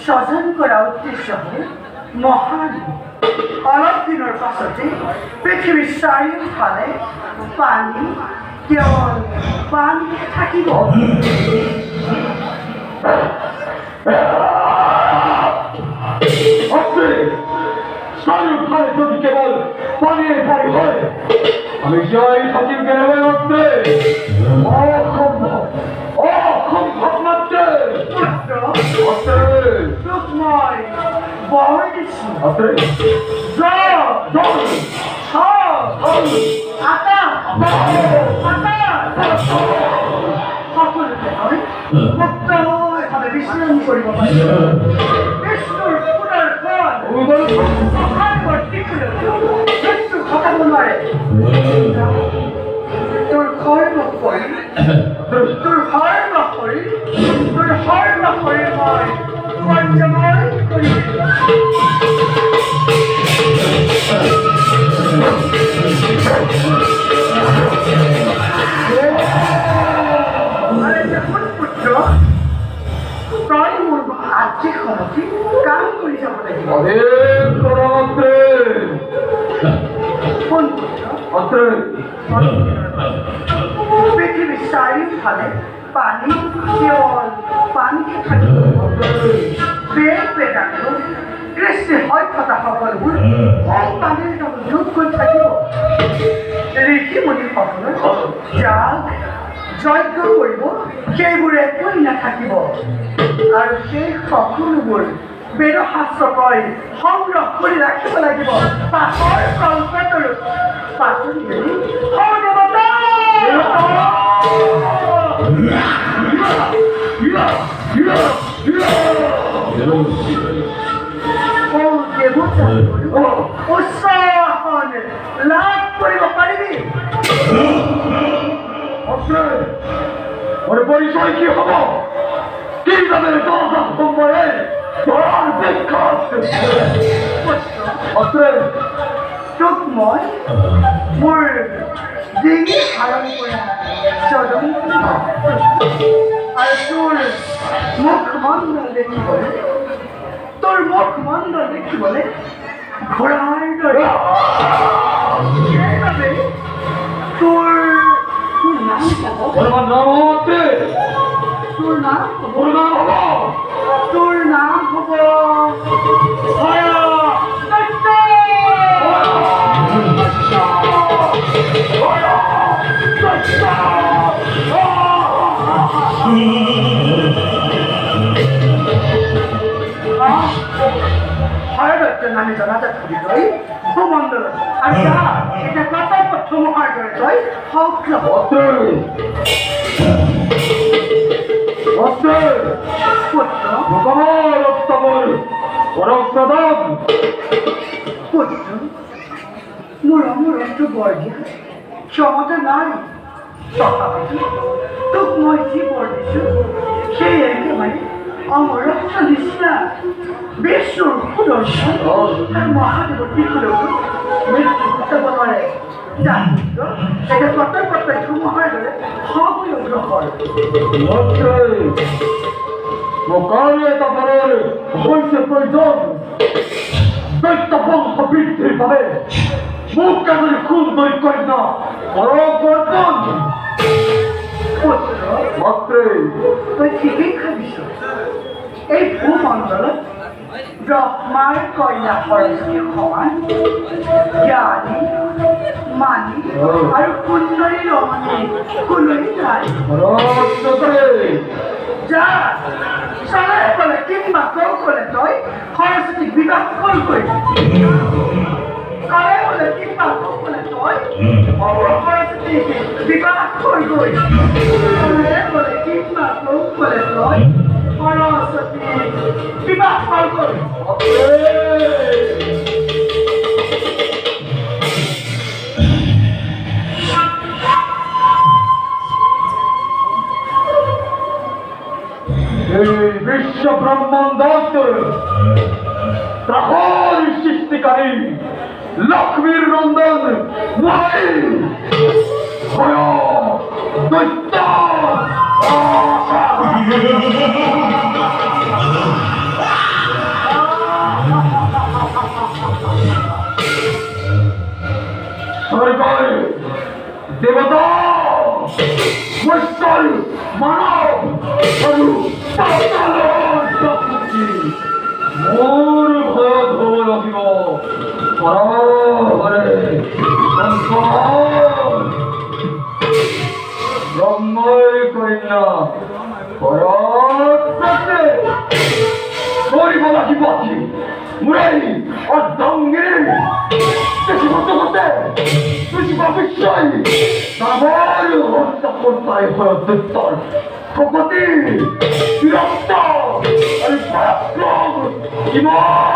শাসন করা উদ্দেশ্য মহান অলপ দিনের পাছতে পৃথিবীর চাৰিওফালে পানী কেৱল পানী থাকিব। চাৰিওফালে যদি কেৱল পানীয়ে পানী হয় আমি জয় থাকিম কেনেকৈ মাত্ৰে অসম্ভৱ অসম্ভৱ মাত্ৰে তোক মই বহৰ দিছো সকলোকে মই মুক্তভাৱে বিশ্ৰাম কৰিব পাৰিম। বিষ্ণুৰ পুনৰ মৃত্যু ঘটাব নোৱাৰে। তোৰ কৰ্ম কৰি তোৰ কৰ্ম কৰি মই পঞ্চময় কৰি পুত্ৰ তই মোৰ আজি সলনি কাম কৰি যাব লাগিব। পৃথিৱীৰ চাৰিওফালে পানী কেৱল পানীকে থাকিব। বেদ বেদান্ত কৃষ্টি হৈ থকা সকলোবোৰ পানীৰ লগত যোগ কৰি থাকিব। ঋষি মুনিসকলে যাক যজ্ঞ কৰিব সেইবোৰ একোৱেই নাথাকিব আৰু সেই সকলোবোৰ বেদশাস্ত্ৰ কয় সংগ্ৰহ কৰি ৰাখিব লাগিব। পাছৰ কল্পতৰো পাচলি লাভ কৰিব পাৰিবি। পৰিচয় কি হব? কিভাবে তোক মই মোৰ ডিঙি আৰম্ভ কৰা চদন আৰু তোৰ মুখমণ্ডল দেখিবলৈ ঘোঁৰাৰ দৰে। সেইবাবে তোৰ নাম হ'ব তোৰ নাম হ'ব নামে জনাজাত হবি তই ভূমণ্ডলত আৰু এটা প্ৰতাপ ধুমুহাৰ দৰে তই মোৰ অমৰত্ব বৰ দিয়া ক্ষমতা নাই। তথাপিতো তোক মই যি বৰ দিছো সেই একেবাৰে অমৰত্ব নিচিনা। বিষ্ণুৰ সুদৰ্শন আৰু মহাদেৱৰ ত্ৰিশূলতো মৃত্যু ঘটাব নোৱাৰে। জানিস তো এটা কত কত ঝুম হয়ে গেলে সবই গ্রহণ মন্ত্রী মোকালে তাদের হয়েছে প্রয়োজন দৈত্য বংশ বৃদ্ধির ভাবে মুখ কেন খুন দই করি না পরবর্তন মন্ত্রী তুই ঠিকই খাবিস এই ভূমণ্ডল ব্রহ্মার কয়লা পরশকে সমান জ্ঞানী মানি আৰু সুন্দৰী ৰমণী কোনোই নাই যা চলাই গ'লে কিংবা কৌশলে তই সৰস্বতীক বিবাহ কৰিবই চলাই গ'লে কিংবা কৌশলে তই সৰস্বতীক বিবাহ কৰিবই চলাই গ'লে কিংবা কৌশলে তই সৰস্বতীক বিবাহ কৰিবই বিশ্ব ব্রহ্মাণ্ড ত্রাহর সৃষ্টিকারী লক্ষ্মীর নন্দন মহাই দৈত্য স্বর্গের দেবতা মস্তল মানব মোর ভয় ধর রহিব পরে ব্রহ্মই কন্যা পরে করিব লাগিব আছি মুরাই অর্ধঙ্গে বেশি করতে করতে বেশি ভবিষ্যৎ তারপর হত্যা করতাই হত্যর প্রগতি বিরক্ত আর পরাক্রম জীবন